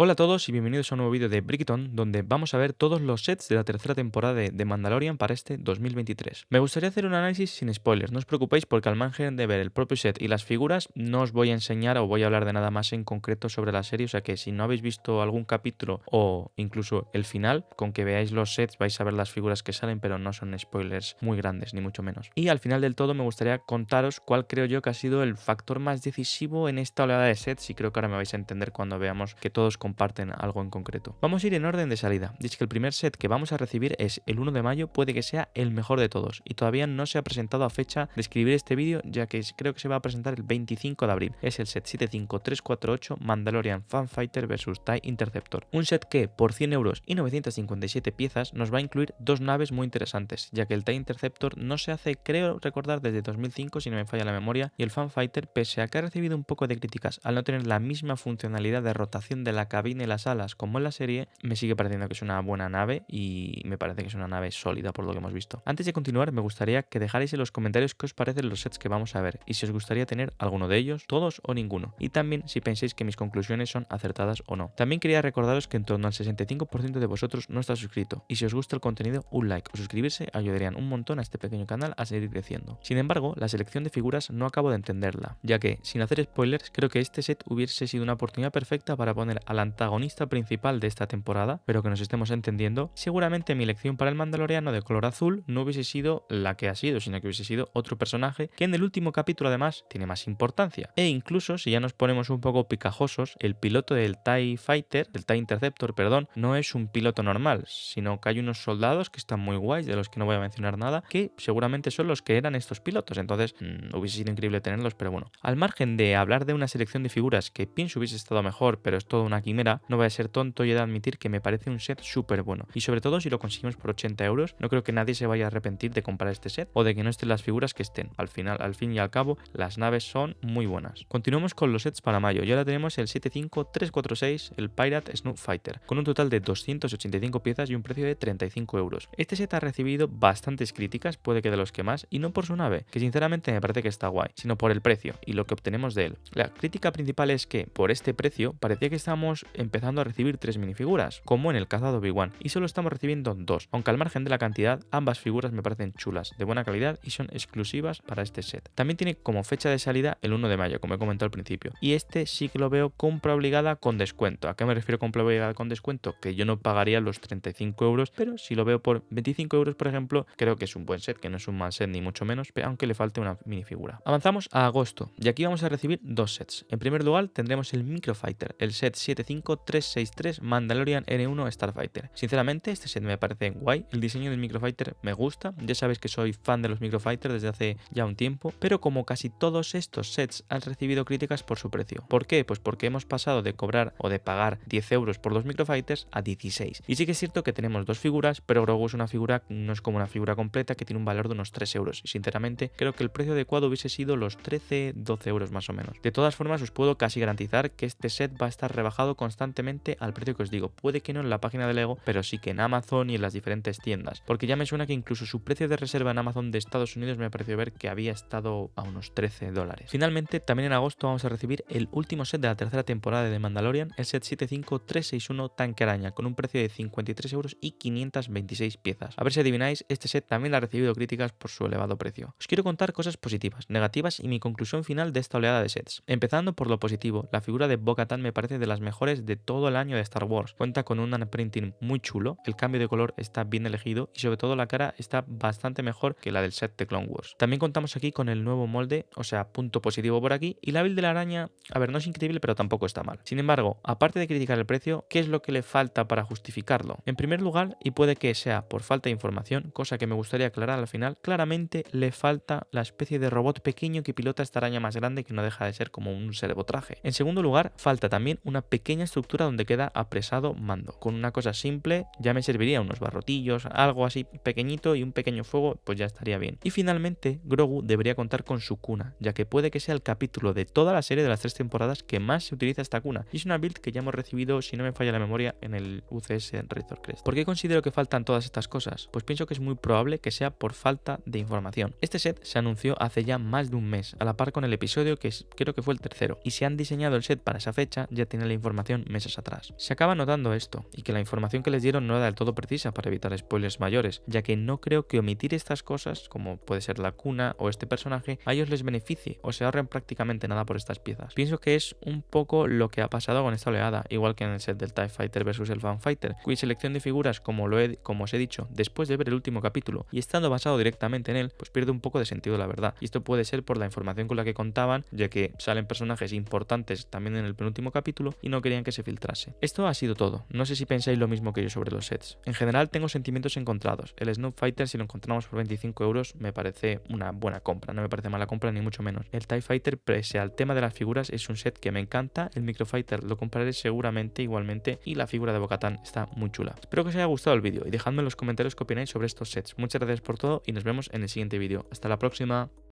Hola a todos y bienvenidos a un nuevo vídeo de Brickton, donde vamos a ver todos los sets de la tercera temporada de Mandalorian para este 2023. Me gustaría hacer un análisis sin spoilers, no os preocupéis porque al margen de ver el propio set y las figuras, no os voy a enseñar o voy a hablar de nada más en concreto sobre la serie, o sea que si no habéis visto algún capítulo o incluso el final, con que veáis los sets vais a ver las figuras que salen, pero no son spoilers muy grandes, ni mucho menos. Y al final del todo me gustaría contaros cuál creo yo que ha sido el factor más decisivo en esta oleada de sets, y creo que ahora me vais a entender cuando veamos que todos comparten algo en concreto. Vamos a ir en orden de salida. Dice que el primer set que vamos a recibir es el 1 de mayo, puede que sea el mejor de todos, y todavía no se ha presentado a fecha de escribir este vídeo, ya que creo que se va a presentar el 25 de abril. Es el set 75348 Mandalorian Fanfighter vs TIE Interceptor. Un set que por 100 euros y 957 piezas nos va a incluir dos naves muy interesantes, ya que el TIE Interceptor no se hace, creo recordar, desde 2005 si no me falla la memoria, y el Fanfighter, pese a que ha recibido un poco de críticas al no tener la misma funcionalidad de rotación de la cabina y las alas como en la serie, me sigue pareciendo que es una buena nave y me parece que es una nave sólida por lo que hemos visto. Antes de continuar, me gustaría que dejarais en los comentarios qué os parecen los sets que vamos a ver y si os gustaría tener alguno de ellos, todos o ninguno, y también si pensáis que mis conclusiones son acertadas o no. También quería recordaros que en torno al 65% de vosotros no está suscrito, y si os gusta el contenido, un like o suscribirse ayudarían un montón a este pequeño canal a seguir creciendo. Sin embargo, la selección de figuras no acabo de entenderla, ya que, sin hacer spoilers, creo que este set hubiese sido una oportunidad perfecta para poner al antagonista principal de esta temporada, pero que nos estemos entendiendo. Seguramente mi elección para el Mandaloriano de color azul no hubiese sido la que ha sido, sino que hubiese sido otro personaje que en el último capítulo además tiene más importancia. E incluso, si ya nos ponemos un poco picajosos, el piloto del TIE Fighter, del TIE Interceptor, perdón, no es un piloto normal, sino que hay unos soldados que están muy guays, de los que no voy a mencionar nada, que seguramente son los que eran estos pilotos, entonces hubiese sido increíble tenerlos, pero bueno. Al margen de hablar de una selección de figuras que pienso hubiese estado mejor, pero es toda una quimera, no voy a ser tonto y he de admitir que me parece un set súper bueno, y sobre todo si lo conseguimos por 80 euros, no creo que nadie se vaya a arrepentir de comprar este set o de que no estén las figuras que estén. Al fin y al cabo, las naves son muy buenas. Continuamos con los sets para mayo, y ahora tenemos el 75346, el Pirate Snoop Fighter, con un total de 285 piezas y un precio de 35 euros. Este set ha recibido bastantes críticas, puede que de los que más, y no por su nave, que sinceramente me parece que está guay, sino por el precio y lo que obtenemos de él. La crítica principal es que, por este precio, parecía que estamos empezando a recibir 3 minifiguras, como en el cazado Obi-Wan, y solo estamos recibiendo 2, aunque al margen de la cantidad, ambas figuras me parecen chulas, de buena calidad y son exclusivas para este set. También tiene como fecha de salida el 1 de mayo, como he comentado al principio, y este sí que lo veo compra obligada con descuento. ¿A qué me refiero compra obligada con descuento? Que yo no pagaría los 35 euros, pero si lo veo por 25 euros, por ejemplo, creo que es un buen set, que no es un mal set ni mucho menos, aunque le falte una minifigura. Avanzamos a agosto, y aquí vamos a recibir dos sets. En primer lugar tendremos el Microfighter, el set 75363 Mandalorian N1 Starfighter. Sinceramente, este set me parece guay, el diseño del Microfighter me gusta, ya sabéis que soy fan de los Microfighters desde hace ya un tiempo, pero como casi todos estos sets han recibido críticas por su precio. ¿Por qué? Pues porque hemos pasado de cobrar o de pagar 10 euros por los Microfighters a 16. Y sí que es cierto que tenemos dos figuras, pero Grogu es una figura, no es como una figura completa, que tiene un valor de unos 3 euros. Y sinceramente, creo que el precio adecuado hubiese sido los 13-12 euros más o menos. De todas formas, os puedo casi garantizar que este set va a estar rebajado constantemente al precio que os digo. Puede que no en la página de Lego, pero sí que en Amazon y en las diferentes tiendas, porque ya me suena que incluso su precio de reserva en Amazon de Estados Unidos me pareció ver que había estado a unos 13 dólares. Finalmente, también en agosto vamos a recibir el último set de la tercera temporada de Mandalorian, el set 75361 Tanque Araña, con un precio de 53 euros y 526 piezas. A ver si adivináis, este set también ha recibido críticas por su elevado precio. Os quiero contar cosas positivas, negativas y mi conclusión final de esta oleada de sets. Empezando por lo positivo, la figura de Bo-Katan me parece de las mejores de todo el año de Star Wars. Cuenta con un printing muy chulo, el cambio de color está bien elegido y sobre todo la cara está bastante mejor que la del set de Clone Wars. También contamos aquí con el nuevo molde, o sea, punto positivo por aquí, y la build de la araña, a ver, no es increíble, pero tampoco está mal. Sin embargo, aparte de criticar el precio, ¿qué es lo que le falta para justificarlo? En primer lugar, y puede que sea por falta de información, cosa que me gustaría aclarar al final, claramente le falta la especie de robot pequeño que pilota esta araña más grande, que no deja de ser como un servotraje. En segundo lugar, falta también una pequeña estructura donde queda apresado Mando. Con una cosa simple ya me serviría, unos barrotillos, algo así pequeñito y un pequeño fuego, pues ya estaría bien. Y finalmente, Grogu debería contar con su cuna, ya que puede que sea el capítulo de toda la serie de las 3 temporadas que más se utiliza esta cuna, y es una build que ya hemos recibido, si no me falla la memoria, en el UCS Razor Crest. ¿Por qué considero que faltan todas estas cosas? Pues pienso que es muy probable que sea por falta de información. Este set se anunció hace ya más de un mes, a la par con el episodio creo que fue el tercero, y si han diseñado el set para esa fecha, ya tiene la información información meses atrás. Se acaba notando esto, y que la información que les dieron no era del todo precisa para evitar spoilers mayores, ya que no creo que omitir estas cosas, como puede ser la cuna o este personaje, a ellos les beneficie o se ahorren prácticamente nada por estas piezas. Pienso que es un poco lo que ha pasado con esta oleada, igual que en el set del TIE Fighter vs el Fan Fighter, cuya selección de figuras, como os he dicho, después de ver el último capítulo y estando basado directamente en él, pues pierde un poco de sentido la verdad. Y esto puede ser por la información con la que contaban, ya que salen personajes importantes también en el penúltimo capítulo y no querían que se filtrase. Esto ha sido todo. No sé si pensáis lo mismo que yo sobre los sets. En general tengo sentimientos encontrados. El Snow Fighter, si lo encontramos por 25 euros, me parece una buena compra, no me parece mala compra ni mucho menos. El TIE Fighter, pese al tema de las figuras, es un set que me encanta. El Microfighter lo compraré seguramente igualmente y la figura de Bo-Katan está muy chula. Espero que os haya gustado el vídeo y dejadme en los comentarios qué opináis sobre estos sets. Muchas gracias por todo y nos vemos en el siguiente vídeo. Hasta la próxima.